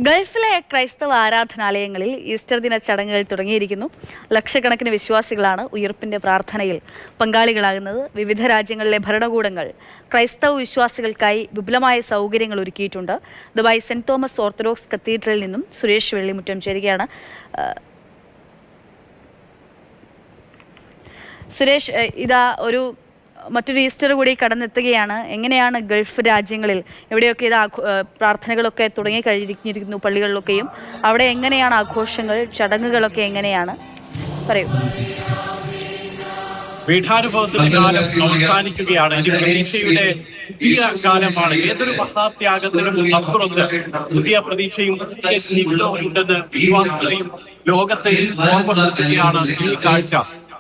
ഗൾഫിലെ ക്രൈസ്തവ ആരാധനാലയങ്ങളിൽ ഈസ്റ്റർ ദിന ചടങ്ങുകൾ തുടങ്ങിയിരിക്കുന്നു. ലക്ഷക്കണക്കിന് വിശ്വാസികളാണ് ഉയിർപ്പിന്റെ പ്രാർത്ഥനയിൽ പങ്കാളികളാകുന്നത്. വിവിധ രാജ്യങ്ങളിലെ ഭരണകൂടങ്ങൾ ക്രൈസ്തവ വിശ്വാസികൾക്കായി വിപുലമായ സൗകര്യങ്ങൾ ഒരുക്കിയിട്ടുണ്ട്. ദുബായ് സെന്റ് തോമസ് ഓർത്തഡോക്സ് കത്തീഡ്രലിൽ നിന്നും സുരേഷ് വെള്ളിമുറ്റം ചേരുകയാണ്. സുരേഷ്, ഇതാ മറ്റൊരു ഈസ്റ്റർ കൂടി കടന്നെത്തുകയാണ്. എങ്ങനെയാണ് ഗൾഫ് രാജ്യങ്ങളിൽ എവിടെയൊക്കെ ഇത് പ്രാർത്ഥനകളൊക്കെ തുടങ്ങി കഴിഞ്ഞിരിക്കുന്നു പള്ളികളിലൊക്കെയും? അവിടെ എങ്ങനെയാണ് ആഘോഷങ്ങൾ, ചടങ്ങുകളൊക്കെ എങ്ങനെയാണ്? പറയൂ. പീഠാനുഭവത്തിന്റെ കാലം അവസാനിക്കുകയാണ്. പ്രതീക്ഷയുടെ പുതിയ കാലമാണ്. ഏതൊരു മഹാത്യാഗത്തിനും അപ്പുറത്ത് പുതിയ പ്രതീക്ഷയും പുതിയ ജീവിതവും ഉണ്ടെന്ന് വിശ്വാസികളെയും ലോകത്തെയും ഓർമ്മപ്പെടുത്തുകയാണ് ഈ കാഴ്ച.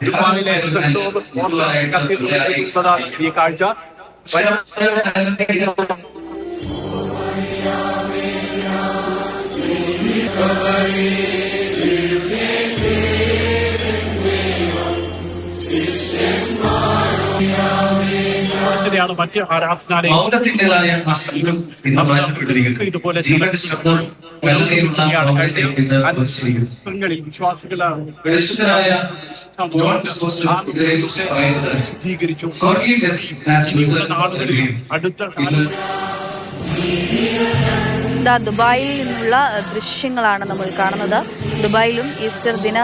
ദുബായിലെ ഈ കാഴ്ച ാണ് മറ്റ് ആരാധനാലയങ്ങളും ഇതുപോലെ വിശ്വാസികളാണ് സ്വീകരിച്ചു. അടുത്ത ദുബായിൽ നിന്നുള്ള ദൃശ്യങ്ങളാണ് നമ്മൾ കാണുന്നത്. ദുബായിലും ഈസ്റ്റർ ദിന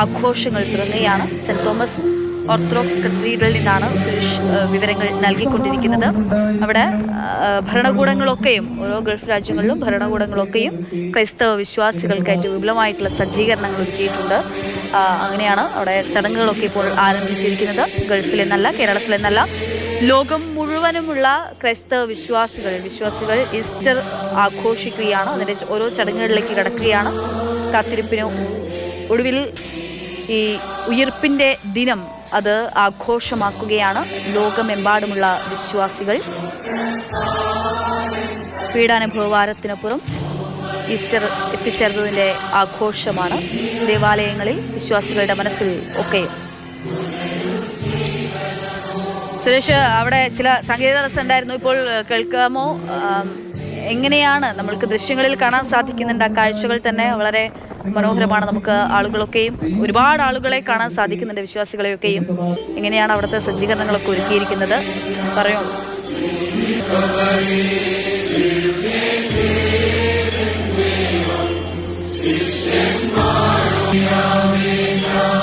ആഘോഷങ്ങൾ തുടങ്ങുകയാണ്. സെന്റ് തോമസ് ഓർത്തഡോക്സ് കത്തീഡ്രലിൽ നിന്നാണ് സുരേഷ് വിവരങ്ങൾ നൽകിക്കൊണ്ടിരിക്കുന്നത്. അവിടെ ഭരണകൂടങ്ങളൊക്കെയും ഓരോ ഗൾഫ് രാജ്യങ്ങളിലും ഭരണകൂടങ്ങളൊക്കെയും ക്രൈസ്തവ വിശ്വാസികൾക്കായിട്ട് വിപുലമായിട്ടുള്ള സജ്ജീകരണങ്ങൾ ഒരുക്കിയിട്ടുണ്ട്. അങ്ങനെയാണ് അവിടെ ചടങ്ങുകളൊക്കെ ഇപ്പോൾ ആരംഭിച്ചിരിക്കുന്നത്. ഗൾഫിലെന്നല്ല, കേരളത്തിലെന്നല്ല, ലോകം മുഴുവനുമുള്ള ക്രൈസ്തവ വിശ്വാസികൾ ഈസ്റ്റർ ആഘോഷിക്കുകയാണ്. അതിൻ്റെ ഓരോ ചടങ്ങുകളിലേക്ക് കടക്കുകയാണ്. കാത്തിരിപ്പിന് ഒടുവിൽ ഈ ഉയിർപ്പിൻ്റെ ദിനം അത് ആഘോഷമാക്കുകയാണ് ലോകമെമ്പാടുമുള്ള വിശ്വാസികൾ. പീഡാനുഭവവാരത്തിനപ്പുറം ഈസ്റ്റർ എത്തിച്ചേർന്നതിൻ്റെ ആഘോഷമാണ് ദേവാലയങ്ങളിൽ വിശ്വാസികളുടെ മനസ്സിൽ ഒക്കെ. സുരേഷ്, അവിടെ ചില സാങ്കേതിക തടസ്സം ഉണ്ടായിരുന്നു. ഇപ്പോൾ കേൾക്കാമോ? എങ്ങനെയാണ്? നമ്മൾക്ക് ദൃശ്യങ്ങളിൽ കാണാൻ സാധിക്കുന്നുണ്ട്. ആ കാഴ്ചകൾ തന്നെ വളരെ മനോഹരമാണ്. നമുക്ക് ആളുകളൊക്കെയും ഒരുപാട് ആളുകളെ കാണാൻ സാധിക്കുന്നുണ്ട്, വിശ്വാസികളെയൊക്കെയും. എങ്ങനെയാണ് അവിടുത്തെ സജ്ജീകരണങ്ങളൊക്കെ ഒരുക്കിയിരിക്കുന്നത്? പറയൂ.